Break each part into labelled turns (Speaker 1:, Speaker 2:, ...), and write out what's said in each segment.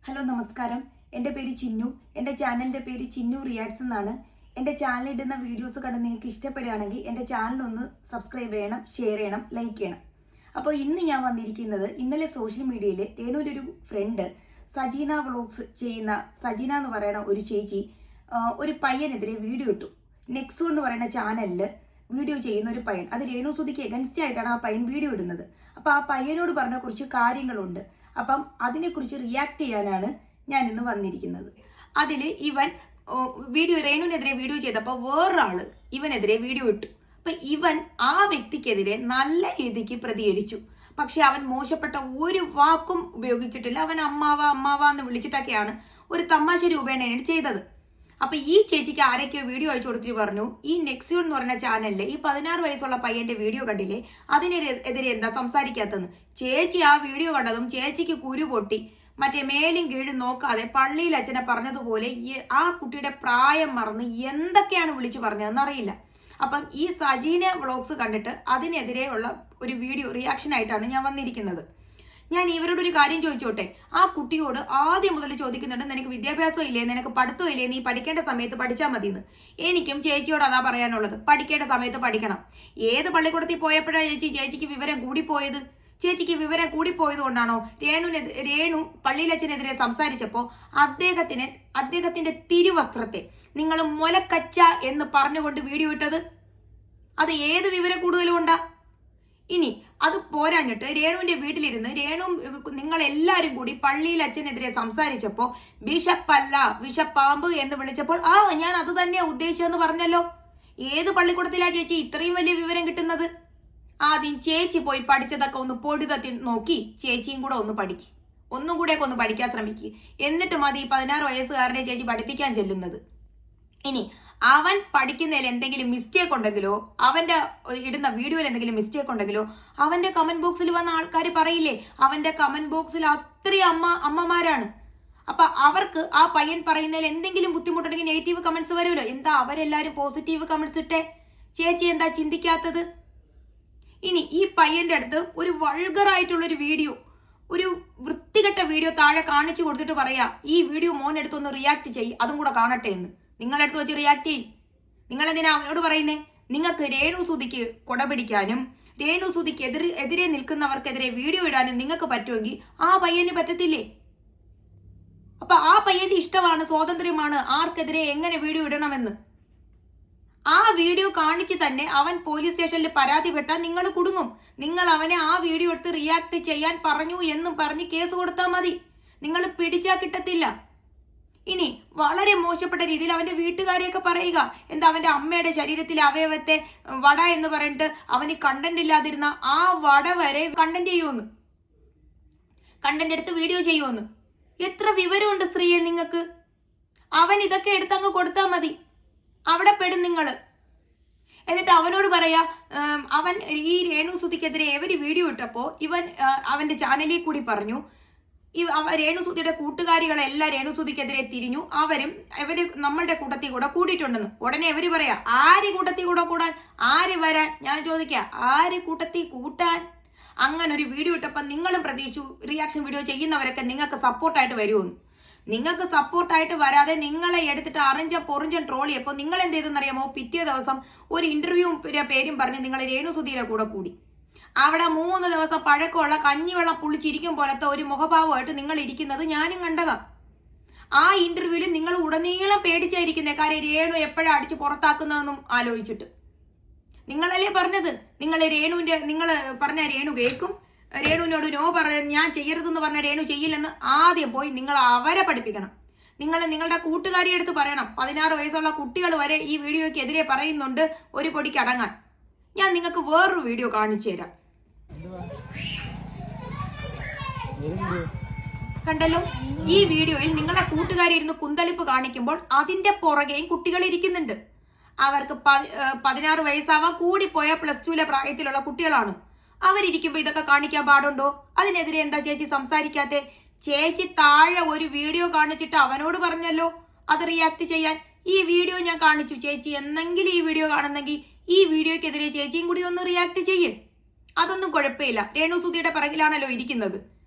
Speaker 1: Hello നമസ്കാരം. എൻ്റെ പേര് ചിന്നു. എൻ്റെ ചാനലിൻ്റെ പേര് ചിന്നു റിയാക്ട്സ് എന്നാണ്. എൻ്റെ ചാനലിടുന്ന വീഡിയോസ് കണ്ട് നിങ്ങൾക്ക് ഇഷ്ടപ്പെടുകയാണെങ്കിൽ എൻ്റെ ചാനലൊന്ന് സബ്സ്ക്രൈബ് ചെയ്യണം, ഷെയർ ചെയ്യണം, ലൈക്ക് ചെയ്യണം. അപ്പോൾ ഇന്ന് ഞാൻ വന്നിരിക്കുന്നത്, ഇന്നലെ സോഷ്യൽ മീഡിയയിൽ രേണുവിൻ്റെ ഒരു ഫ്രണ്ട് സജീന വ്ളോഗ്സ് ചെയ്യുന്ന സജീന എന്ന് പറയുന്ന ഒരു ചേച്ചി ഒരു പയ്യനെതിരെ വീഡിയോ ഇട്ടു. നെക്സോ എന്ന് പറയുന്ന ചാനലിൽ വീഡിയോ ചെയ്യുന്ന ഒരു പയ്യൻ, അത് രേണു സുധിക്ക് എഗൻസ്റ്റ് ആയിട്ടാണ് ആ പയ്യൻ വീഡിയോ ഇടുന്നത്. അപ്പോൾ ആ പയ്യനോട് പറഞ്ഞ കുറച്ച് കാര്യങ്ങളുണ്ട്. അപ്പം അതിനെക്കുറിച്ച് റിയാക്ട് ചെയ്യാനാണ് ഞാൻ ഇന്ന് വന്നിരിക്കുന്നത്. അതിൽ ഇവൻ രേണുവിനെതിരെ വീഡിയോ ചെയ്തപ്പോൾ വേറൊരാള് ഇവനെതിരെ വീഡിയോ ഇട്ടു. അപ്പം ഇവൻ ആ വ്യക്തിക്കെതിരെ നല്ല രീതിക്ക് പ്രതികരിച്ചു. പക്ഷെ അവൻ മോശപ്പെട്ട ഒരു വാക്കും ഉപയോഗിച്ചിട്ടില്ല. അവൻ അമ്മാവ എന്ന് വിളിച്ചിട്ടൊക്കെയാണ് ഒരു തമാശ രൂപേണയാണ് ചെയ്തത്. അപ്പൊ ഈ ചേച്ചിക്ക് ആരൊക്കെയോ വീഡിയോ അയച്ചു കൊടുത്തിട്ട് പറഞ്ഞു, ഈ നെക്സ്യൂൺ എന്ന് പറഞ്ഞ ചാനലില് ഈ 16 വയസ്സുള്ള പയ്യന്റെ വീഡിയോ കണ്ടില്ലേ, അതിനെതിരെ എന്താ സംസാരിക്കാത്തെന്ന്. ചേച്ചി ആ വീഡിയോ കണ്ടതും ചേച്ചിക്ക് കുരു പൊട്ടി. മറ്റേ മേലും കീഴും നോക്കാതെ പള്ളിയിൽ അച്ഛനെ പറഞ്ഞതുപോലെ ആ കുട്ടിയുടെ പ്രായം മറന്ന് എന്തൊക്കെയാണ് വിളിച്ചു പറഞ്ഞതെന്ന് അറിയില്ല. അപ്പം ഈ സജീന വ്ളോഗ്സ് കണ്ടിട്ട് അതിനെതിരെയുള്ള ഒരു വീഡിയോ റിയാക്ഷൻ ആയിട്ടാണ് ഞാൻ വന്നിരിക്കുന്നത്. ഞാൻ ഇവരോട് ഒരു കാര്യം ചോദിച്ചോട്ടെ. ആ കുട്ടിയോട് ആദ്യം മുതൽ ചോദിക്കുന്നുണ്ട്, നിനക്ക് വിദ്യാഭ്യാസം ഇല്ലേ, നിനക്ക് പഠിത്തം ഇല്ലേ, നീ പഠിക്കേണ്ട സമയത്ത് പഠിച്ചാൽ മതിയെന്ന്. എനിക്കും ചേച്ചിയോട് അതാ പറയാനുള്ളത്, പഠിക്കേണ്ട സമയത്ത് പഠിക്കണം. ഏത് പള്ളിക്കൂടത്തിൽ പോയപ്പോഴാണ് ചേച്ചിക്ക് വിവരം കൂടിപ്പോയത്? ചേച്ചിക്ക് വിവരം കൂടിപ്പോയത് കൊണ്ടാണോ രേണു പള്ളിയിലച്ഛനെതിരെ സംസാരിച്ചപ്പോൾ അദ്ദേഹത്തിന്റെ തിരുവസ്ത്രത്തെ നിങ്ങൾ മുലക്കച്ച എന്ന് പറഞ്ഞുകൊണ്ട് വീഡിയോ ഇട്ടത്? അത് ഏത് വിവരം കൂടുതലും ഉണ്ടാ? ഇനി അത് പോരാഞ്ഞിട്ട് രേണുവിന്റെ വീട്ടിലിരുന്ന് നിങ്ങളെല്ലാരും കൂടി പള്ളിയിൽ അച്ഛനെതിരെ സംസാരിച്ചപ്പോൾ ബിഷപ്പല്ല വിഷപ്പാമ്പ് എന്ന് വിളിച്ചപ്പോൾ ഞാൻ അത് തന്നെയാ ഉദ്ദേശിച്ചതെന്ന് പറഞ്ഞല്ലോ. ഏത് പള്ളിക്കൂടത്തിലാ ചേച്ചി ഇത്രയും വലിയ വിവരം കിട്ടുന്നത്? ആദ്യം ചേച്ചി പോയി പഠിച്ചതൊക്കെ ഒന്ന് പൊടി തട്ടി നോക്കി ചേച്ചിയും കൂടെ ഒന്ന് പഠിക്കും, ഒന്നും കൂടെയൊക്കെ ഒന്ന് പഠിക്കാൻ ശ്രമിക്കുക. എന്നിട്ട് മതി 16 വയസ്സുകാരനെ ചേച്ചി പഠിപ്പിക്കാൻ ചെല്ലുന്നത്. ഇനി അവൻ പഠിക്കുന്നതിൽ എന്തെങ്കിലും മിസ്റ്റേക്ക് ഉണ്ടെങ്കിലോ, അവന്റെ ഇടുന്ന വീഡിയോയിൽ എന്തെങ്കിലും മിസ്റ്റേക്ക് ഉണ്ടെങ്കിലോ, അവന്റെ കമന്റ് ബോക്സിൽ വന്ന ആൾക്കാർ പറയില്ലേ, അവന്റെ കമന്റ് ബോക്സിൽ അത്രയും അമ്മമാരാണ്. അപ്പൊ അവർക്ക് ആ പയ്യൻ പറയുന്നതിൽ എന്തെങ്കിലും ബുദ്ധിമുട്ടുണ്ടെങ്കിൽ നെഗറ്റീവ് കമന്റ്സ് വരുമല്ലോ. എന്താ അവരെല്ലാരും പോസിറ്റീവ് കമന്റ്സ് ഇട്ടേ? ചേച്ചി എന്താ ചിന്തിക്കാത്തത്? ഇനി ഈ പയ്യന്റെ അടുത്ത് ഒരു വൾഗറായിട്ടുള്ളൊരു വീഡിയോ, ഒരു വൃത്തികെട്ട വീഡിയോ താഴെ കാണിച്ചു കൊടുത്തിട്ട് പറയാ, ഈ വീഡിയോ മോനെടുത്തൊന്ന് റിയാക്ട് ചെയ്യ്, അതും കൂടെ കാണട്ടെ എന്ന്. നിങ്ങളടുത്ത് വെച്ച് റിയാക്ട് ചെയ്യും. നിങ്ങൾ എന്തിനാ അവനോട് പറയുന്നേ? നിങ്ങൾക്ക് രേണു സുധിക്ക് കൊടപിടിക്കാനും രേണു സുധിക്ക് എതിരെ നിൽക്കുന്നവർക്കെതിരെ വീഡിയോ ഇടാനും നിങ്ങൾക്ക് പറ്റുമെങ്കിൽ ആ പയ്യന് പറ്റത്തില്ലേ? അപ്പൊ ആ പയ്യന്റെ ഇഷ്ടമാണ്, സ്വാതന്ത്ര്യമാണ് ആർക്കെതിരെ എങ്ങനെ വീഡിയോ ഇടണമെന്ന്. ആ വീഡിയോ കാണിച്ച് തന്നെ അവൻ പോലീസ് സ്റ്റേഷനിൽ പരാതിപ്പെട്ടാൽ നിങ്ങൾ കുടുങ്ങും. നിങ്ങൾ അവനെ ആ വീഡിയോ എടുത്ത് റിയാക്ട് ചെയ്യാൻ പറഞ്ഞു എന്നും പറഞ്ഞ് കേസ് കൊടുത്താൽ മതി. നിങ്ങൾ പിടിച്ചാൽ കിട്ടത്തില്ല. ഇനി വളരെ മോശപ്പെട്ട രീതിയിൽ അവന്റെ വീട്ടുകാരെയൊക്കെ പറയുക, എന്താ അവന്റെ അമ്മയുടെ ശരീരത്തിലെ അവയവത്തെ വട എന്ന് പറഞ്ഞിട്ട് അവന് കണ്ടന്റ് ഇല്ലാതിരുന്ന ആ വട വരെ കണ്ടന്റ് ചെയ്യുമെന്ന്, കണ്ടന്റ് എടുത്ത് വീഡിയോ ചെയ്യുമെന്ന്. എത്ര വിവരമുണ്ട് സ്ത്രീയെ നിങ്ങൾക്ക്? അവൻ ഇതൊക്കെ എടുത്തങ്ങ് കൊടുത്താൽ മതി, അവിടെ പെടും നിങ്ങൾ. എന്നിട്ട് അവനോട് പറയാ, അവൻ ഈ രേണു സുധിക്കെതിരെ എവര് വീഡിയോ ഇട്ടപ്പോൾ ഇവൻ അവന്റെ ചാനലിൽ കൂടി പറഞ്ഞു, രേണു സുധിയുടെ കൂട്ടുകാരികളെല്ലാം രേണു സുധിക്കെതിരെ തിരിഞ്ഞു, ഇവര് നമ്മളുടെ കൂട്ടത്തിൽ കൂടെ കൂടിയിട്ടുണ്ടെന്ന്. ഉടനെ ഇവര് പറയാ, ആര് കൂട്ടത്തിൽ കൂടെ കൂടാൻ, ആര് വരാൻ? ഞാൻ ചോദിക്കാം, ആര് കൂട്ടത്തിൽ കൂട്ടാൻ? അങ്ങനെ ഒരു വീഡിയോ ഇട്ടപ്പോൾ നിങ്ങളും പ്രതീക്ഷിച്ചു റിയാക്ഷൻ വീഡിയോ ചെയ്യുന്നവരൊക്കെ നിങ്ങൾക്ക് സപ്പോർട്ടായിട്ട് വരുമെന്ന്. നിങ്ങൾക്ക് സപ്പോർട്ടായിട്ട് വരാതെ നിങ്ങളെ എടുത്തിട്ട് പൊറിഞ്ചൻ ട്രോൾ ചെയ്യപ്പോൾ നിങ്ങൾ എന്ത് ചെയ്തെന്നറിയാമോ? പിറ്റേ ദിവസം ഒരു ഇന്റർവ്യൂ പേരും പറഞ്ഞ് നിങ്ങൾ രേണു സുധിയുടെ കൂടെ കൂടി. അവിടെ 3 ദിവസം പഴക്കമുള്ള കഞ്ഞിവെള്ളം പുളിച്ചിരിക്കും പോലത്തെ ഒരു മുഖഭാവമായിട്ട് നിങ്ങൾ ഇരിക്കുന്നത് ഞാനും കണ്ടതാ. ആ ഇന്റർവ്യൂവിൽ നിങ്ങൾ ഉടനീളം പേടിച്ചായിരിക്കുന്നേ, കാര്യം രേണു എപ്പോഴാണ് അടിച്ച് പുറത്താക്കുന്നതെന്നും ആലോചിച്ചിട്ട്. നിങ്ങളല്ലേ പറഞ്ഞത്, നിങ്ങൾ പറഞ്ഞ രേണു കേൾക്കും, രേണുവിനോട് നോ ഞാൻ ചെയ്യരുതെന്ന് പറഞ്ഞ രേണു ചെയ്യില്ലെന്ന്. ആദ്യം പോയി നിങ്ങൾ അവരെ പഠിപ്പിക്കണം. നിങ്ങളുടെ കൂട്ടുകാരിയെ എടുത്ത് പറയണം. 16 വയസ്സുള്ള കുട്ടികൾ വരെ ഈ വീഡിയോയ്ക്ക് എതിരെ പറയുന്നുണ്ട് ഒരു പൊടിക്ക് അടങ്ങാൻ. ഞാൻ നിങ്ങൾക്ക് വേറൊരു വീഡിയോ കാണിച്ചു തരാം. കണ്ടല്ലോ, ഈ വീഡിയോയിൽ നിങ്ങളുടെ കൂട്ടുകാരി ഇരുന്ന് കുന്തളിപ്പ് കാണിക്കുമ്പോൾ അതിന്റെ പുറകെയും കുട്ടികൾ ഇരിക്കുന്നുണ്ട്. അവർക്ക് 16 വയസ്സാവാൻ കൂടിപ്പോയ +2 പ്രായത്തിലുള്ള കുട്ടികളാണ്. അവരിയ്ക്കുമ്പോൾ ഇതൊക്കെ കാണിക്കാൻ പാടുണ്ടോ? അതിനെതിരെ എന്താ ചേച്ചി സംസാരിക്കാത്തെ? ചേച്ചി താഴെ ഒരു വീഡിയോ കാണിച്ചിട്ട് അവനോട് പറഞ്ഞല്ലോ അത് റിയാക്ട് ചെയ്യാൻ. ഈ വീഡിയോ ഞാൻ കാണിച്ചു, ചേച്ചി എന്നെങ്കിലും ഈ വീഡിയോ കാണുന്നെങ്കിൽ ഈ വീഡിയോക്കെതിരെ ചേച്ചിയും കൂടി ഒന്ന് റിയാക്ട് ചെയ്യേ. അതൊന്നും കുഴപ്പമില്ല. രേണു സുധിയുടെ പിറകിലാണല്ലോ ഇരിക്കുന്നത്.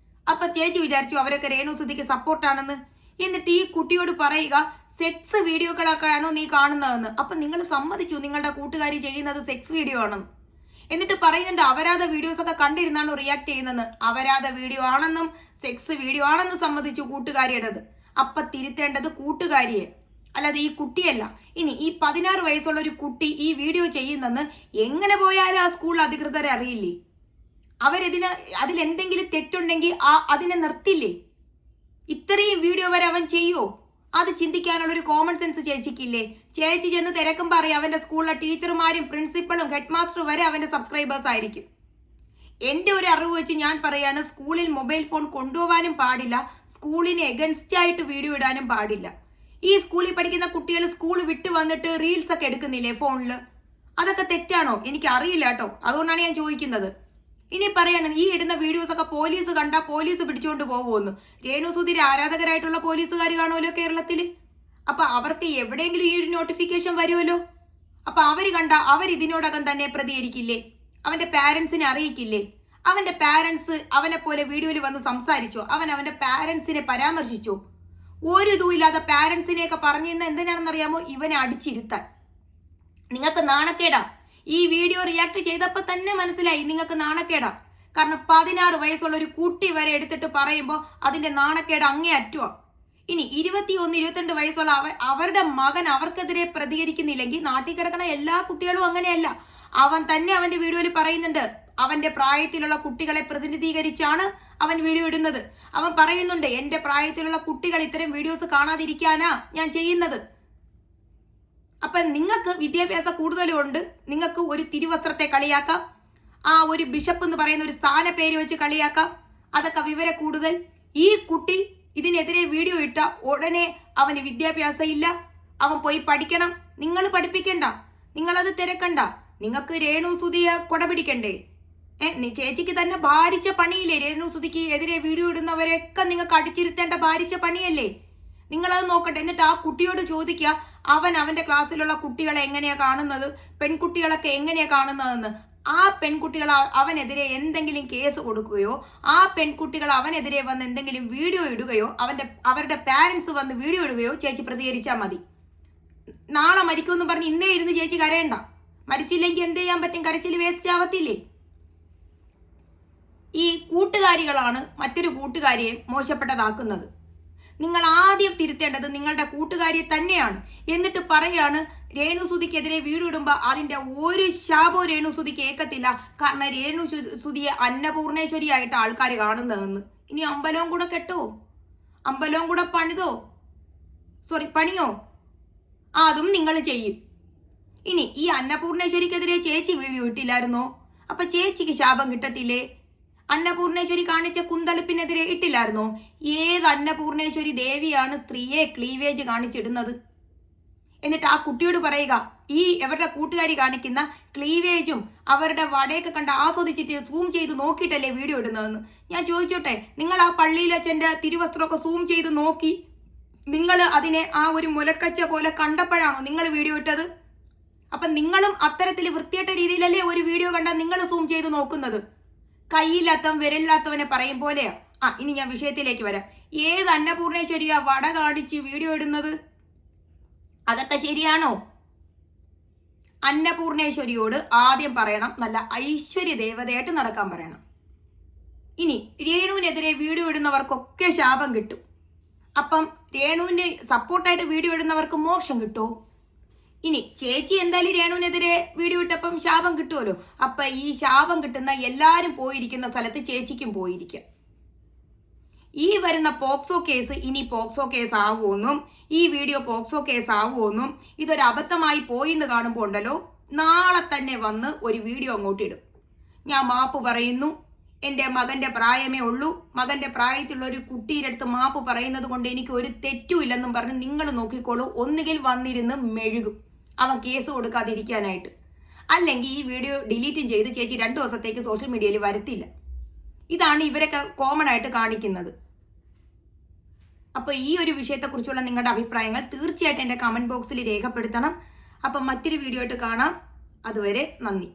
Speaker 1: അപ്പൊ ചേച്ചി വിചാരിച്ചു അവരൊക്കെ രേണുസുതിക്ക് സപ്പോർട്ടാണെന്ന്. എന്നിട്ട് ഈ കുട്ടിയോട് പറയുക സെക്സ് വീഡിയോകളൊക്കെയാണോ നീ കാണുന്നതെന്ന്. അപ്പൊ നിങ്ങൾ സമ്മതിച്ചു നിങ്ങളുടെ കൂട്ടുകാരി ചെയ്യുന്നത് സെക്സ് വീഡിയോ ആണെന്ന്. എന്നിട്ട് പറയുന്നുണ്ട് അപരാധ വീഡിയോസ് ഒക്കെ കണ്ടിരുന്നാണോ റിയാക്ട് ചെയ്യുന്നത്. അപരാധ വീഡിയോ ആണെന്നും സെക്സ് വീഡിയോ ആണെന്നും സമ്മതിച്ചു കൂട്ടുകാരിയുടേത്. അപ്പൊ തിരുത്തേണ്ടത് കൂട്ടുകാരിയെ, അല്ലാതെ ഈ കുട്ടിയല്ല. ഇനി ഈ 16 വയസ്സുള്ള ഒരു കുട്ടി ഈ വീഡിയോ ചെയ്യുന്നെന്ന് എങ്ങനെ പോയാലും ആ സ്കൂൾ അധികൃതരെ അറിയില്ലേ? അതിലെന്തെങ്കിലും തെറ്റുണ്ടെങ്കിൽ അതിനെ നിർത്തില്ലേ? ഇത്രയും വീഡിയോ വരെ അവൻ ചെയ്യോ? അത് ചിന്തിക്കാനുള്ള ഒരു കോമൺ സെൻസ് ചേച്ചിക്കില്ലേ? ചേച്ചി ചെന്ന് തിരക്കുമ്പോൾ അറിയാം അവന്റെ സ്കൂളിലെ ടീച്ചർമാരും പ്രിൻസിപ്പളും ഹെഡ് മാസ്റ്റർ വരെ അവന്റെ സബ്സ്ക്രൈബേഴ്സ് ആയിരിക്കും. എന്റെ ഒരു അറിവ് വെച്ച് ഞാൻ പറയാണ്, സ്കൂളിൽ മൊബൈൽ ഫോൺ കൊണ്ടുപോകാനും പാടില്ല, സ്കൂളിന് എഗൻസ്റ്റ് ആയിട്ട് വീഡിയോ ഇടാനും പാടില്ല. ഈ സ്കൂളിൽ പഠിക്കുന്ന കുട്ടികൾ സ്കൂൾ വിട്ട് വന്നിട്ട് റീൽസ് ഒക്കെ എടുക്കുന്നില്ലേ ഫോണിൽ? അതൊക്കെ തെറ്റാണോ? എനിക്ക് അറിയില്ല കേട്ടോ, അതുകൊണ്ടാണ് ഞാൻ ചോദിക്കുന്നത്. ഇനി പറയണം ഈ ഇടുന്ന വീഡിയോസ് ഒക്കെ പോലീസ് കണ്ടാൽ പോലീസ് പിടിച്ചുകൊണ്ട് പോകുമെന്ന്. രേണുസുതിയുടെ ആരാധകരായിട്ടുള്ള പോലീസുകാർ കാണുമല്ലോ കേരളത്തിൽ. അപ്പൊ അവർക്ക് എവിടെയെങ്കിലും ഈ ഒരു നോട്ടിഫിക്കേഷൻ വരുമല്ലോ. അപ്പൊ അവര് കണ്ട അവരിതിനോടകം തന്നെ പ്രതികരിക്കില്ലേ? അവന്റെ പാരന്റ്സിനെ അറിയിക്കില്ലേ? അവന്റെ പാരന്റ്സ് അവനെ പോലെ വീഡിയോയിൽ വന്ന് സംസാരിച്ചോ? അവന്റെ പാരന്റ്സിനെ പരാമർശിച്ചോ? ഒരു ഇതും ഇല്ലാതെ പാരന്റ്സിനെയൊക്കെ പറഞ്ഞിരുന്ന എന്തിനാണെന്നറിയാമോ? ഇവനെ അടിച്ചിരുത്താൻ. നിങ്ങൾക്ക് നാണക്കേടാ. ഈ വീഡിയോ റിയാക്ട് ചെയ്തപ്പോൾ തന്നെ മനസ്സിലായി നിങ്ങൾക്ക് നാണക്കേടാ. കാരണം 16 വയസ്സുള്ള ഒരു കുട്ടി വരെ എടുത്തിട്ട് പറയുമ്പോൾ അതിന്റെ നാണക്കേട് അങ്ങേ അറ്റുവാ. ഇനി 21, 22 വയസ്സുള്ള അവരുടെ മകൻ അവർക്കെതിരെ പ്രതികരിക്കുന്നില്ലെങ്കിൽ നാട്ടിൽ കിടക്കുന്ന എല്ലാ കുട്ടികളും അങ്ങനെയല്ല. അവൻ തന്നെ അവന്റെ വീഡിയോയിൽ പറയുന്നുണ്ട് അവന്റെ പ്രായത്തിലുള്ള കുട്ടികളെ പ്രതിനിധീകരിച്ചാണ് അവൻ വീഡിയോ ഇടുന്നത്. അവൻ പറയുന്നുണ്ട് എന്റെ പ്രായത്തിലുള്ള കുട്ടികൾ ഇത്തരം വീഡിയോസ് കാണാതിരിക്കാനാ ഞാൻ ചെയ്യുന്നത്. അപ്പൊ നിങ്ങൾക്ക് വിദ്യാഭ്യാസം കൂടുതലും ഉണ്ട്, നിങ്ങൾക്ക് ഒരു തിരുവസ്ത്രത്തെ കളിയാക്കാം, ആ ഒരു ബിഷപ്പ് എന്ന് പറയുന്ന ഒരു സ്ഥാന പേര് വെച്ച് കളിയാക്കാം, അതൊക്കെ വിവര കൂടുതൽ. ഈ കുട്ടി ഇതിനെതിരെ വീഡിയോ ഇട്ട ഉടനെ അവന് വിദ്യാഭ്യാസം ഇല്ല, അവൻ പോയി പഠിക്കണം. നിങ്ങൾ പഠിപ്പിക്കണ്ട, നിങ്ങളത് തിരക്കണ്ട. നിങ്ങൾക്ക് രേണുസുതിയെ കൊടപിടിക്കണ്ടേ? ചേച്ചിക്ക് തന്നെ ഭാരിച്ച പണിയില്ലേ? രേണുസുതിക്ക് എതിരെ വീഡിയോ ഇടുന്നവരെയൊക്കെ നിങ്ങൾക്ക് അടിച്ചിരുത്തേണ്ട ഭാരിച്ച പണിയല്ലേ? നിങ്ങളത് നോക്കട്ടെ. എന്നിട്ട് ആ കുട്ടിയോട് ചോദിക്കുക അവന്റെ ക്ലാസ്സിലുള്ള കുട്ടികളെ എങ്ങനെയാ കാണുന്നത്, പെൺകുട്ടികളൊക്കെ എങ്ങനെയാ കാണുന്നതെന്ന്. ആ പെൺകുട്ടികൾ അവനെതിരെ എന്തെങ്കിലും കേസ് കൊടുക്കുകയോ ആ പെൺകുട്ടികൾ അവനെതിരെ വന്ന് എന്തെങ്കിലും വീഡിയോ ഇടുകയോ അവരുടെ പാരന്റ്സ് വന്ന് വീഡിയോ ഇടുകയോ ചേച്ചി പ്രതികരിച്ചാൽ മതി. നാളെ മരിക്കുമെന്ന് പറഞ്ഞ് ഇന്നേ ഇരുന്ന് ചേച്ചി കരയണ്ട. മരിച്ചില്ലെങ്കിൽ എന്ത് ചെയ്യാൻ പറ്റും? കരച്ചിൽ വേസ്റ്റ് ആവത്തില്ലേ? ഈ കൂട്ടുകാരികളാണ് മറ്റൊരു കൂട്ടുകാരിയെ മോശപ്പെട്ടതാക്കുന്നത്. നിങ്ങൾ ആദ്യം തിരുത്തേണ്ടത് നിങ്ങളുടെ കൂട്ടുകാരിയെ തന്നെയാണ്. എന്നിട്ട് പറയാണ് രേണുസുതിക്കെതിരെ വീഡിയോ ഇടുമ്പോൾ അതിന്റെ ഒരു ശാപവും രേണുസുതിക്ക് ഏക്കത്തില്ല. കാരണം രേണുസുതിയെ അന്നപൂർണേശ്വരി ആയിട്ട് ആൾക്കാർ കാണുന്നതെന്ന്. ഇനി അമ്പലവും കൂടെ കെട്ടോ, അമ്പലവും കൂടെ പണിയോ അതും നിങ്ങൾ ചെയ്യും. ഇനി ഈ അന്നപൂർണേശ്വരിക്കെതിരെ ചേച്ചി വീഡിയോ ഇട്ടില്ലായിരുന്നോ? അപ്പൊ ചേച്ചിക്ക് ശാപം കിട്ടത്തില്ലേ? അന്നപൂർണേശ്വരി കാണിച്ച കുന്തളിപ്പിനെതിരെ ഇട്ടില്ലായിരുന്നോ? ഏത് അന്നപൂർണേശ്വരി ദേവിയാണ് സ്ത്രീയെ ക്ലീവേജ് കാണിച്ചിടുന്നത്? എന്നിട്ട് ആ കുട്ടിയോട് പറയുക ഈ അവരുടെ കൂട്ടുകാരി കാണിക്കുന്ന ക്ലീവേജും അവരുടെ വടയൊക്കെ കണ്ട് ആസ്വദിച്ചിട്ട് സൂം ചെയ്ത് നോക്കിയിട്ടല്ലേ വീഡിയോ ഇടുന്നതെന്ന്. ഞാൻ ചോദിച്ചോട്ടെ, നിങ്ങൾ ആ പള്ളിയിലച്ഛൻ്റെ തിരുവസ്ത്രമൊക്കെ സൂം ചെയ്ത് നോക്കി നിങ്ങൾ അതിനെ ആ ഒരു മുലക്കച്ച പോലെ കണ്ടപ്പോഴാണോ നിങ്ങൾ വീഡിയോ ഇട്ടത്? അപ്പം നിങ്ങളും അത്തരത്തിൽ വൃത്തിയായിട്ട രീതിയിലല്ലേ ഒരു വീഡിയോ കണ്ടാൽ നിങ്ങൾ സൂം ചെയ്ത് നോക്കുന്നത്? കൈയില്ലാത്തവൻ വിരലില്ലാത്തവനെ പറയും പോലെയാ. ഇനി ഞാൻ വിഷയത്തിലേക്ക് വരാം. ഏത് അന്നപൂർണേശ്വരിയാ വട കാണിച്ച് വീഡിയോ ഇടുന്നത്? അതൊക്കെ ശരിയാണോ? അന്നപൂർണേശ്വരിയോട് ആദ്യം പറയണം നല്ല ഐശ്വര്യ ദേവതയായിട്ട് നടക്കാൻ പറയണം. ഇനി രേണുവിനെതിരെ വീഡിയോ ഇടുന്നവർക്കൊക്കെ ശാപം കിട്ടും. അപ്പം രേണുവിന്റെ സപ്പോർട്ടായിട്ട് വീഡിയോ ഇടുന്നവർക്ക് മോക്ഷം കിട്ടുമോ? ഇനി ചേച്ചി എന്തായാലും രേണുവിനെതിരെ വീഡിയോ ഇട്ടപ്പം ശാപം കിട്ടുമല്ലോ. അപ്പൊ ഈ ശാപം കിട്ടുന്ന എല്ലാരും പോയിരിക്കുന്ന സ്ഥലത്ത് ചേച്ചിക്കും പോയിരിക്കാം. ഈ വരുന്ന പോക്സോ കേസ് ഇനി പോക്സോ കേസ് ആവുമെന്നും ഈ വീഡിയോ പോക്സോ കേസ് ആവുമെന്നും ഇതൊരു അബദ്ധമായി പോയിന്ന് കാണുമ്പോൾ ഉണ്ടല്ലോ, നാളെ തന്നെ വന്ന് ഒരു വീഡിയോ അങ്ങോട്ട് ഇടും. ഞാൻ മാപ്പ് പറയുന്നു, എൻ്റെ മകന്റെ പ്രായമേ ഉള്ളൂ, മകന്റെ പ്രായത്തിലുള്ള ഒരു കുട്ടിയുടെ അടുത്ത് മാപ്പ് പറയുന്നത് കൊണ്ട് എനിക്ക് ഒരു തെറ്റും ഇല്ലെന്നും പറഞ്ഞ് നിങ്ങൾ നോക്കിക്കോളൂ. ഒന്നുകിൽ വന്നിരുന്ന് മെഴുകും അവൻ കേസ് കൊടുക്കാതിരിക്കാനായിട്ട്, അല്ലെങ്കിൽ ഈ വീഡിയോ ഡിലീറ്റും ചെയ്ത് ചേച്ചി 2 ദിവസത്തേക്ക് സോഷ്യൽ മീഡിയയിൽ വരത്തില്ല. ഇതാണ് ഇവരൊക്കെ കോമൺ ആയിട്ട് കാണിക്കുന്നത്. അപ്പോൾ ഈ ഒരു വിഷയത്തെക്കുറിച്ചുള്ള നിങ്ങളുടെ അഭിപ്രായങ്ങൾ തീർച്ചയായിട്ടും എൻ്റെ കമൻറ്റ് ബോക്സിൽ രേഖപ്പെടുത്തണം. അപ്പം മറ്റൊരു വീഡിയോ ആയിട്ട് കാണാം. അതുവരെ നന്ദി.